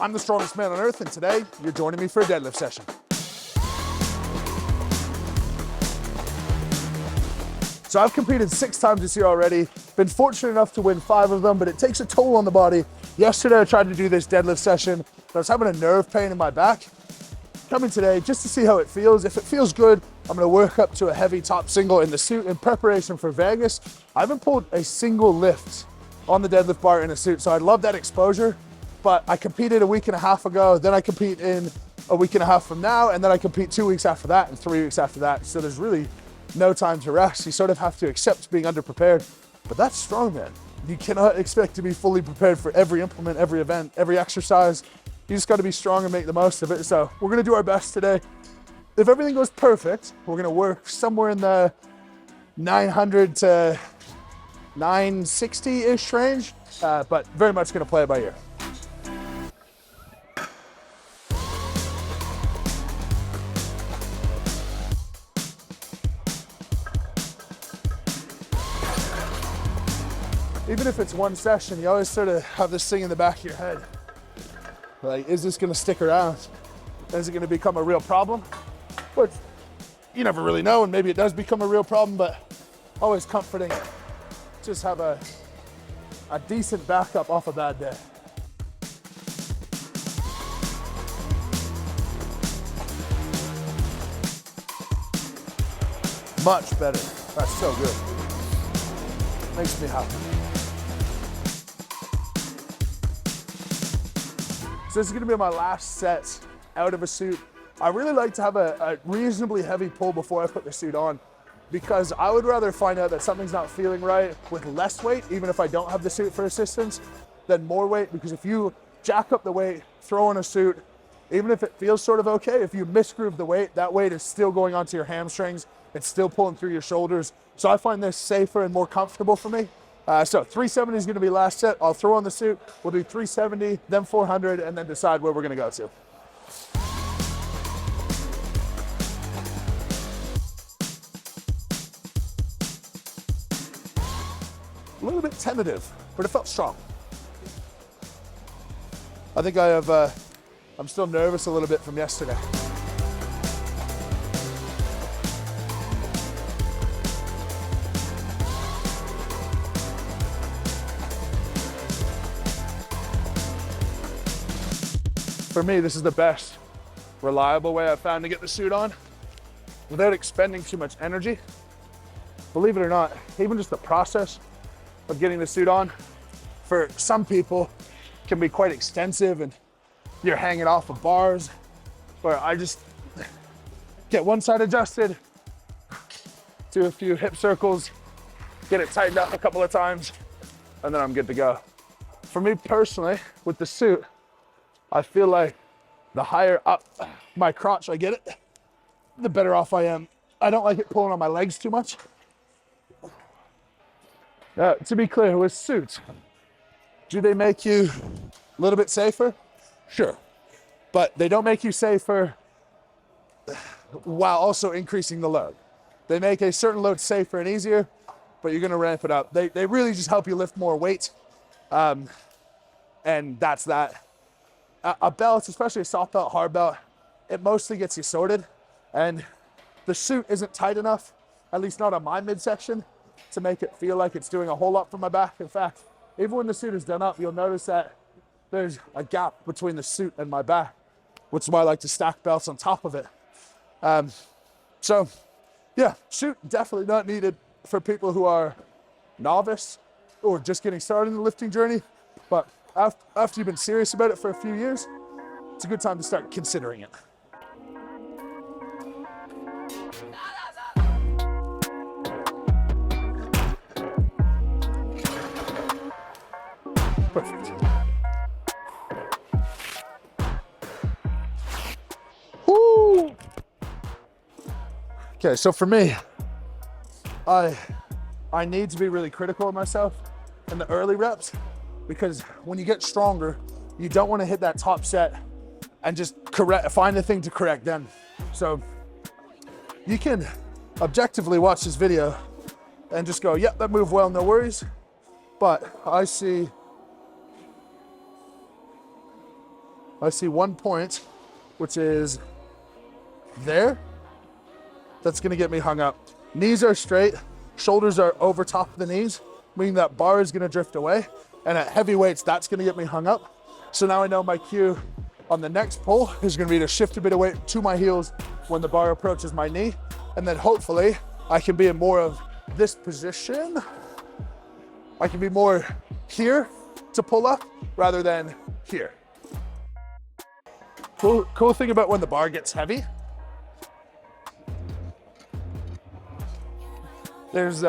I'm the strongest man on earth, and today you're joining me for a deadlift session. So I've competed 6 times this year already, been fortunate enough to win 5 of them, but it takes a toll on the body. Yesterday I tried to do this deadlift session, but I was having a nerve pain in my back. Coming today just to see how it feels. If it feels good, I'm gonna work up to a heavy top single in the suit in preparation for Vegas. I haven't pulled a single lift on the deadlift bar in a suit, so I'd love that exposure. But I competed a week and a half ago, then I compete in a week and a half from now, and then I compete 2 weeks after that and 3 weeks after that. So there's really no time to rest. You sort of have to accept being underprepared, but that's strongman. You cannot expect to be fully prepared for every implement, every event, every exercise. You just gotta be strong and make the most of it. So we're gonna do our best today. If everything goes perfect, we're gonna work somewhere in the 900 to 960-ish range, but very much gonna play it by ear. Even if it's one session, you always sort of have this thing in the back of your head. Like, is this gonna stick around? Is it gonna become a real problem? But you never really know, and maybe it does become a real problem, but always comforting. Just have a decent backup off a bad day. Much better. That's so good. Makes me happy. So this is gonna be my last set out of a suit. I really like to have a reasonably heavy pull before I put the suit on, because I would rather find out that something's not feeling right with less weight, even if I don't have the suit for assistance, than more weight. Because if you jack up the weight, throw on a suit, even if it feels sort of okay, if you misgroove the weight, that weight is still going onto your hamstrings, it's still pulling through your shoulders. So I find this safer and more comfortable for me. So 370 is gonna be last set. I'll throw on the suit, we'll do 370, then 400, and then decide where we're gonna go to. A little bit tentative, but it felt strong. I think I'm still nervous a little bit from yesterday. For me, this is the best reliable way I've found to get the suit on without expending too much energy. Believe it or not, even just the process of getting the suit on, for some people, can be quite extensive, and you're hanging off of bars, where I just get one side adjusted, do a few hip circles, get it tightened up a couple of times, and then I'm good to go. For me personally, with the suit, I feel like the higher up my crotch I get it, the better off I am. I don't like it pulling on my legs too much. To be clear, with suits, do they make you a little bit safer? Sure. But they don't make you safer while also increasing the load. They make a certain load safer and easier, but you're gonna ramp it up. They really just help you lift more weight. And that's that. A belt, especially a soft belt, hard belt, it mostly gets you sorted. And the suit isn't tight enough, at least not on my midsection, to make it feel like it's doing a whole lot for my back. In fact, even when the suit is done up, you'll notice that there's a gap between the suit and my back, which is why I like to stack belts on top of it. So yeah, suit definitely not needed for people who are novice or just getting started in the lifting journey. But after you've been serious about it for a few years, it's a good time to start considering it. Perfect. Woo! Okay, so for me, I need to be really critical of myself in the early reps, because when you get stronger, you don't want to hit that top set and just find the thing to correct then. So you can objectively watch this video and just go, yep, that moved well, no worries. But I see I see 1 point, which is there. That's gonna get me hung up. Knees are straight, shoulders are over top of the knees, meaning that bar is gonna drift away. And at heavy weights, that's gonna get me hung up. So now I know my cue on the next pull is gonna be to shift a bit of weight to my heels when the bar approaches my knee. And then hopefully I can be in more of this position. I can be more here to pull up rather than here. Cool thing about when the bar gets heavy, there's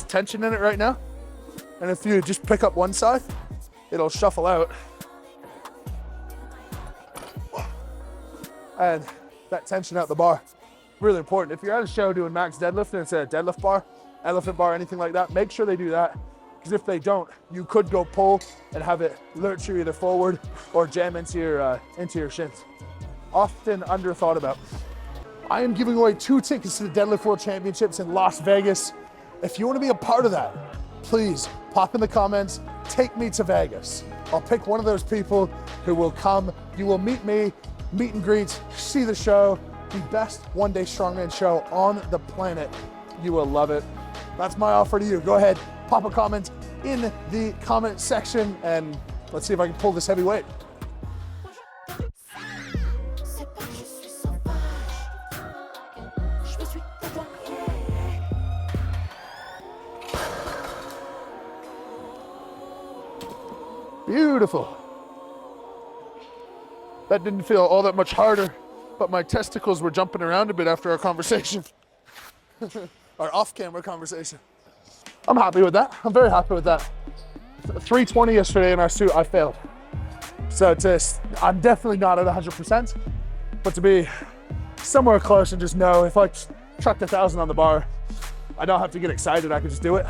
tension in it right now. And if you just pick up one side, it'll shuffle out. And that tension out the bar, really important. If you're at a show doing max deadlift and it's a deadlift bar, elephant bar, anything like that, make sure they do that. Because if they don't, you could go pull and have it lurch you either forward or jam into your shins. Often underthought about. I am giving away 2 tickets to the Deadlift World Championships in Las Vegas. If you want to be a part of that, please pop in the comments, take me to Vegas. I'll pick one of those people who will come. You will meet me, meet and greet, see the show, the best one-day strongman show on the planet. You will love it. That's my offer to you. Go ahead, pop a comment in the comment section and let's see if I can pull this heavy weight. Beautiful. That didn't feel all that much harder, but my testicles were jumping around a bit after our conversation. Our off-camera conversation. I'm happy with that. I'm very happy with that. 320 yesterday in our suit, I failed. So I'm definitely not at 100%, but to be somewhere close and just know if I chucked 1,000 on the bar, I don't have to get excited, I can just do it.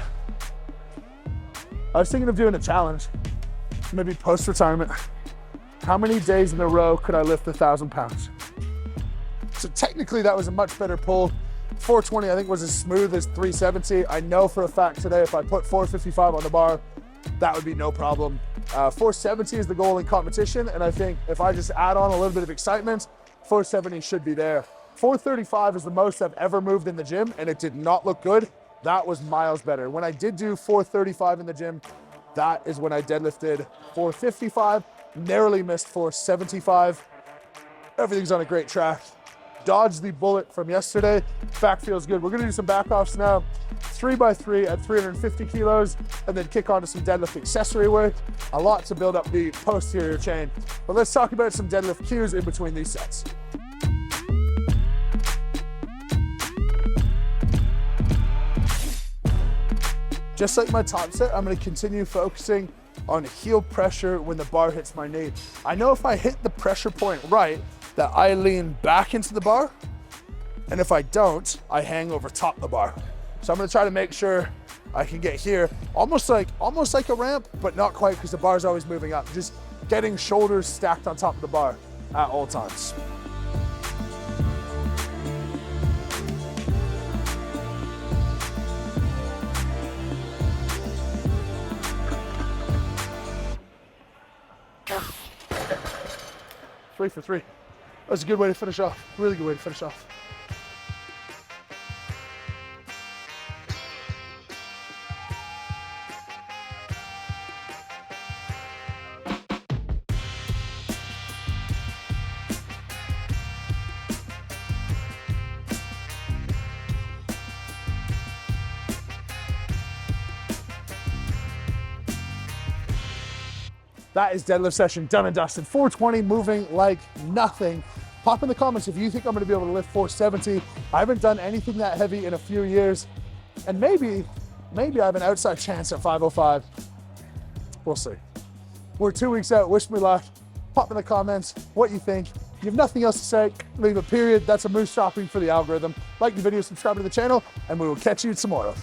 I was thinking of doing a challenge, maybe post-retirement. How many days in a row could I lift 1,000 pounds? So technically that was a much better pull. 420 I think was as smooth as 370. I know for a fact today if I put 455 on the bar, that would be no problem. 470 is the goal in competition, and I think if I just add on a little bit of excitement, 470 should be there. 435 is the most I've ever moved in the gym, and it did not look good. That was miles better. When I did do 435 in the gym, that is when I deadlifted 455, narrowly missed 475. Everything's on a great track. Dodged the bullet from yesterday. Back feels good. We're gonna do some back offs now. 3x3 at 350 kilos, and then kick on to some deadlift accessory work. A lot to build up the posterior chain. But let's talk about some deadlift cues in between these sets. Just like my top set, I'm gonna continue focusing on heel pressure when the bar hits my knee. I know if I hit the pressure point right, that I lean back into the bar, and if I don't, I hang over top the bar. So I'm gonna try to make sure I can get here, almost like a ramp, but not quite because the bar's always moving up. Just getting shoulders stacked on top of the bar at all times. Three for three. That's a good way to finish off. Really good way to finish off. That is deadlift session done and dusted. 420 moving like nothing. Pop in the comments if you think I'm gonna be able to lift 470. I haven't done anything that heavy in a few years. And maybe I have an outside chance at 505. We'll see. We're 2 weeks out, wish me luck. Pop in the comments what you think. If you have nothing else to say, leave a period. That's a moose shopping for the algorithm. Like the video, subscribe to the channel, and we will catch you tomorrow.